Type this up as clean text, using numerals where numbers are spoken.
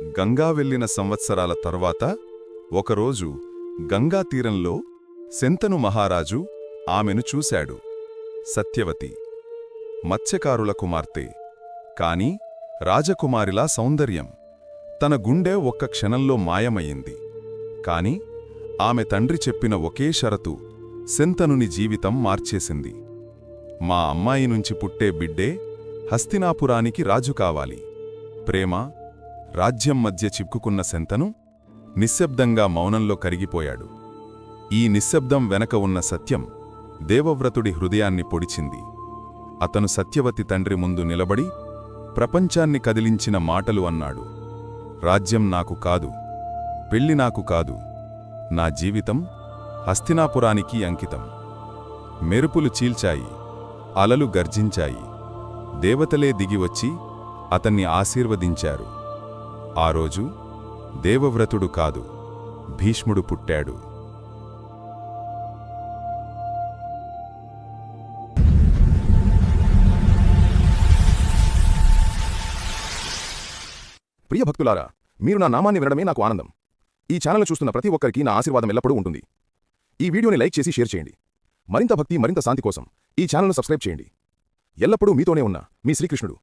గంగా వెళ్లిన సంవత్సరాల తర్వాత ఒకరోజు గంగా తీరంలో శంతను మహారాజు ఆమెను చూశాడు. సత్యవతి, మత్స్యకారుల కుమార్తె, కాని రాజకుమారిలా సౌందర్యం. తన గుండె ఒక్క క్షణంలో మాయమయ్యింది. కాని ఆమె తండ్రి చెప్పిన ఒకే షరతు శంతనుని జీవితం మార్చేసింది. మా అమ్మాయి నుంచి పుట్టే బిడ్డే హస్తినాపురానికి రాజు కావాలి. ప్రేమ, రాజ్యం మధ్య చిక్కుకున్న శంతను నిశ్శబ్దంగా మౌనంలో కరిగిపోయాడు. ఈ నిశ్శబ్దం వెనక ఉన్న సత్యం దేవవ్రతుడి హృదయాన్ని పొడిచింది. అతను సత్యవతి తండ్రి ముందు నిలబడి ప్రపంచాన్ని కదిలించిన మాటలు అన్నాడు. రాజ్యం నాకు కాదు, పెళ్లి నాకు కాదు, నా జీవితం హస్తినాపురానికి అంకితం. మెరుపులు చీల్చాయి, అలలు గర్జించాయి, దేవతలే దిగివచ్చి అతన్ని ఆశీర్వదించారు. ఆ రోజు దేవవ్రతుడు కాదు, భీష్ముడు పుట్టాడు. ప్రియ భక్తులారా, మీరు నా నామాన్ని వినడమే నాకు ఆనందం. ఈ ఛానల్ చూస్తున్న ప్రతి ఒక్కరికి నా ఆశీర్వాదం ఎల్లప్పుడూ ఉంటుంది. ఈ వీడియోని లైక్ చేసి షేర్ చేయండి. మరింత భక్తి, మరింత శాంతి కోసం ఈ ఛానల్ను సబ్స్క్రైబ్ చేయండి. ఎల్లప్పుడూ మీతోనే ఉన్న మీ శ్రీకృష్ణుడు.